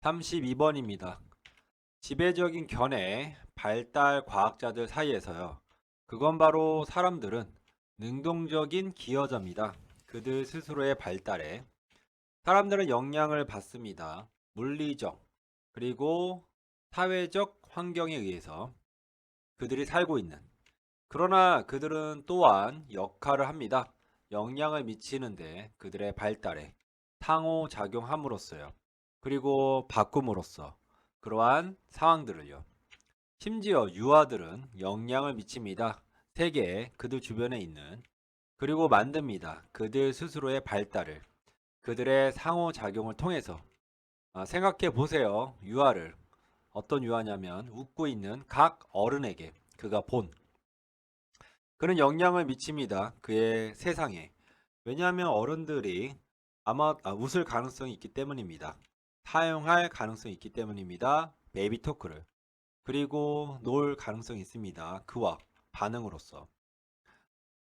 32번입니다. 지배적인 견해, 발달 과학자들 사이에서요. 그건 바로 사람들은 능동적인 기여자입니다. 그들 스스로의 발달에 사람들은 영향을 받습니다. 물리적, 그리고 사회적 환경에 의해서 그들이 살고 있는. 그러나 그들은 또한 역할을 합니다. 영향을 미치는데 그들의 발달에 상호작용함으로써요. 그리고 바꿈으로써 그러한 상황들을요. 심지어 유아들은 영향을 미칩니다. 세계에 그들 주변에 있는 그리고 만듭니다. 그들 스스로의 발달을 그들의 상호작용을 통해서 생각해 보세요. 유아를 어떤 유아냐면 웃고 있는 각 어른에게 그가 본 그는 영향을 미칩니다. 그의 세상에. 왜냐하면 어른들이 아마 웃을 가능성이 있기 때문입니다. 사용할 가능성이 있기 때문입니다. 베이비 토크를. 그리고 놀 가능성이 있습니다. 그와 반응으로서.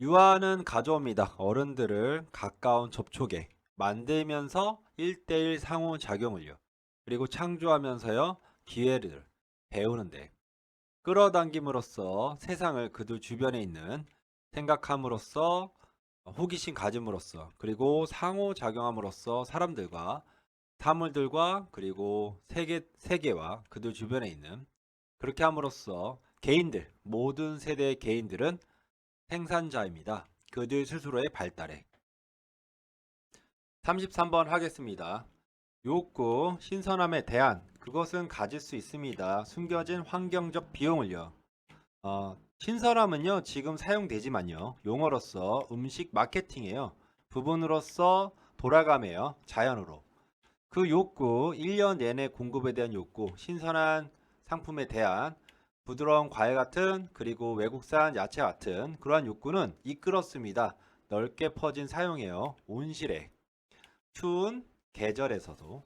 유아는 가져옵니다. 어른들을 가까운 접촉에 만들면서 1대1 상호작용을요. 그리고 창조하면서요. 기회를 배우는데 끌어당김으로써 세상을 그들 주변에 있는 생각함으로써 호기심 가짐으로써 그리고 상호작용함으로써 사람들과 사물들과 그리고 세계와 그들 주변에 있는 그렇게 함으로써 개인들 모든 세대의 개인들은 생산자입니다. 그들 스스로의 발달에 33번 하겠습니다. 욕구, 신선함에 대한 그것은 가질 수 있습니다. 숨겨진 환경적 비용을요. 신선함은요, 지금 사용되지만요, 용어로서 음식 마케팅이에요. 부분으로서 돌아가매요, 자연으로. 그 욕구, 1년 내내 공급에 대한 욕구, 신선한 상품에 대한 부드러운 과일 같은, 그리고 외국산 야채 같은 그러한 욕구는 이끌었습니다. 넓게 퍼진 사용이에요. 온실에, 추운 계절에서도,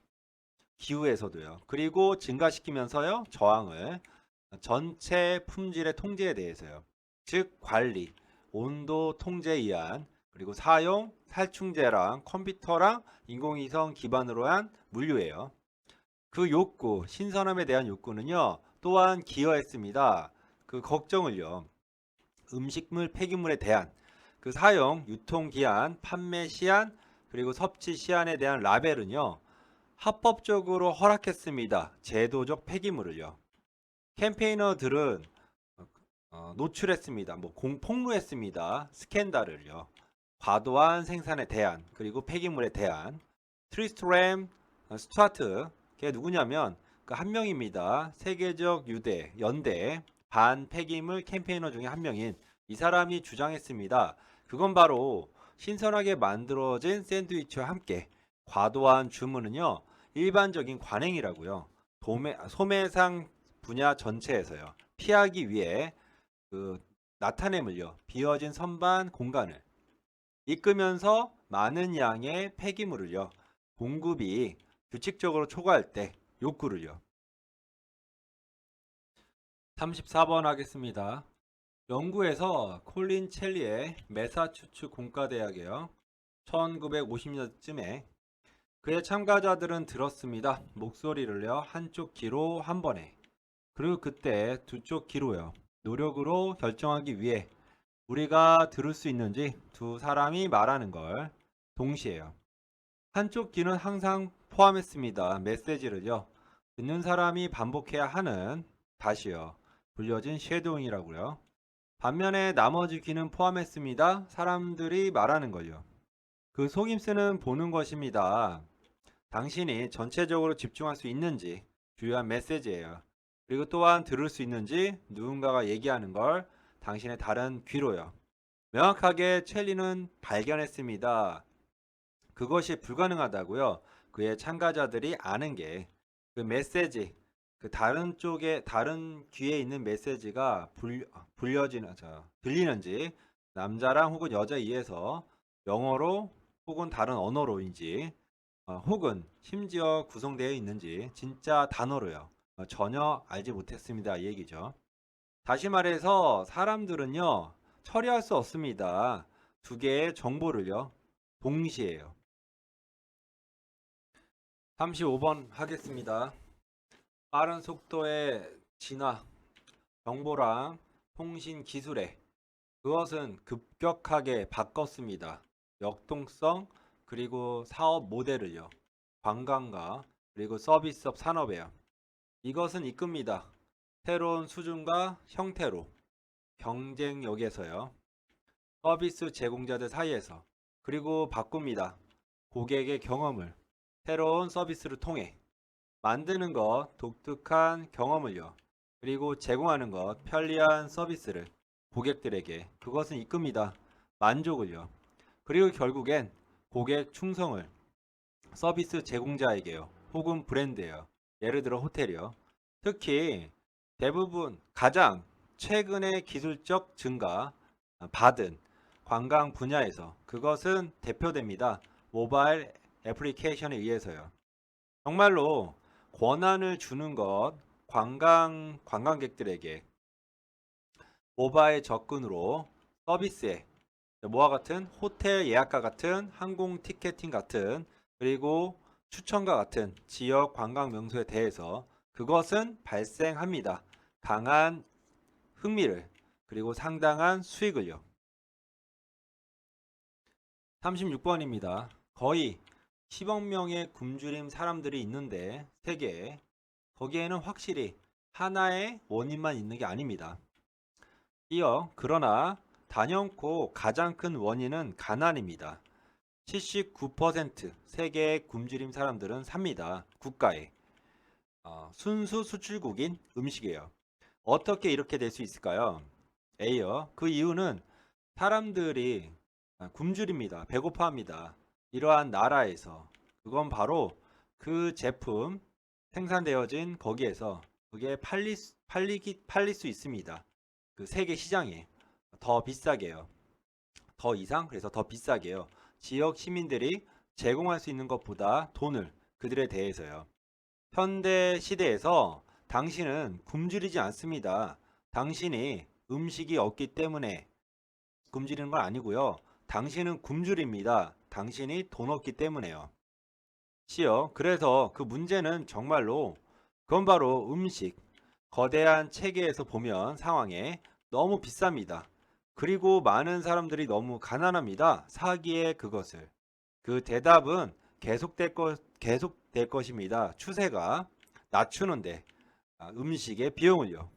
기후에서도요. 그리고 증가시키면서요, 저항을 전체 품질의 통제에 대해서요. 즉 관리, 온도 통제에 의한 그리고 사용, 살충제랑 컴퓨터랑 인공위성 기반으로 한 물류예요. 그 욕구, 신선함에 대한 욕구는요. 또한 기여했습니다. 그 걱정을요. 음식물 폐기물에 대한 그 사용, 유통 기한, 판매 시한, 그리고 섭취 시한에 대한 라벨은요. 합법적으로 허락했습니다. 제도적 폐기물을요. 캠페이너들은 노출했습니다. 폭로했습니다. 스캔들을요. 과도한 생산에 대한 그리고 폐기물에 대한 트리스트램 스튜아트 걔 누구냐면 그 한 명입니다. 세계적 연대 반 폐기물 캠페이너 중에 한 명인 이 사람이 주장했습니다. 그건 바로 신선하게 만들어진 샌드위치와 함께 과도한 주문은요 일반적인 관행이라고요. 소매상 분야 전체에서요. 피하기 위해 그 나타냄을요. 비어진 선반 공간을 이끌면서 많은 양의 폐기물을요. 공급이 규칙적으로 초과할 때 욕구를요. 34번 하겠습니다. 영국에서 콜린 첼리의 매사추츠 공과대학이요. 1950년쯤에 그의 참가자들은 들었습니다. 목소리를요. 한쪽 귀로 한 번에. 그리고 그때 두 쪽 귀로요. 노력으로 결정하기 위해 우리가 들을 수 있는지 두 사람이 말하는 걸 동시에요. 한쪽 귀는 항상 포함했습니다. 메시지를요. 듣는 사람이 반복해야 하는 다시요. 불려진 쉐도잉이라고요. 반면에 나머지 귀는 포함했습니다. 사람들이 말하는 걸요. 그 속임수는 보는 것입니다. 당신이 전체적으로 집중할 수 있는지 주요한 메시지예요. 그리고 또한 들을 수 있는지 누군가가 얘기하는 걸 당신의 다른 귀로요. 명확하게 첼리는 발견했습니다. 그것이 불가능하다고요. 그의 참가자들이 아는 게 그 메시지, 그 다른 쪽에 다른 귀에 있는 메시지가 들리는지 남자랑 혹은 여자에 의해서 영어로 혹은 다른 언어로인지 혹은 심지어 구성되어 있는지 진짜 단어로요. 전혀 알지 못했습니다. 이 얘기죠. 다시 말해서 사람들은요. 처리할 수 없습니다. 두 개의 정보를요. 동시에요. 35번 하겠습니다. 빠른 속도의 진화, 정보랑 통신 기술에 그것은 급격하게 바꿨습니다. 역동성 그리고 사업 모델을요. 관광과 그리고 서비스업 산업에요. 이것은 이끕니다. 새로운 수준과 형태로 경쟁력에서요. 서비스 제공자들 사이에서 그리고 바꿉니다. 고객의 경험을 새로운 서비스를 통해 만드는 것 독특한 경험을요. 그리고 제공하는 것 편리한 서비스를 고객들에게 그것은 이끕니다. 만족을요. 그리고 결국엔 고객 충성을 서비스 제공자에게요. 혹은 브랜드예요. 예를 들어 호텔이요. 특히 대부분 가장 최근의 기술적 증가 받은 관광 분야에서 그것은 대표됩니다. 모바일 애플리케이션에 의해서요. 정말로 권한을 주는 것 관광객들에게 모바일 접근으로 서비스에 뭐와 같은 호텔 예약과 같은 항공 티켓팅 같은 그리고 추천과 같은 지역 관광 명소에 대해서 그것은 발생합니다. 강한 흥미를 그리고 상당한 수익을요. 36번입니다. 거의 10억 명의 굶주림 사람들이 있는데 세계에 거기에는 확실히 하나의 원인만 있는 게 아닙니다. 그러나 단연코 가장 큰 원인은 가난입니다. 79% 세계의 굶주림 사람들은 삽니다. 국가에. 순수 수출국인 음식이에요. 어떻게 이렇게 될 수 있을까요? A요. 그 이유는 사람들이 굶주립니다. 배고파합니다. 이러한 나라에서 그건 바로 그 제품 생산되어진 거기에서 그게 팔릴 수 있습니다. 그 세계 시장에 더 비싸게요. 더 이상 그래서 더 비싸게요. 지역 시민들이 제공할 수 있는 것보다 돈을 그들에 대해서요. 현대 시대에서 당신은 굶주리지 않습니다. 당신이 음식이 없기 때문에 굶주리는 건 아니고요. 당신은 굶주립니다. 당신이 돈 없기 때문에요. 그래서 그 문제는 정말로 그건 바로 음식, 거대한 체계에서 보면 상황에 너무 비쌉니다. 그리고 많은 사람들이 너무 가난합니다. 사기에 그것을. 그 대답은 계속될 것입니다. 추세가 낮추는데 음식의 비용을요.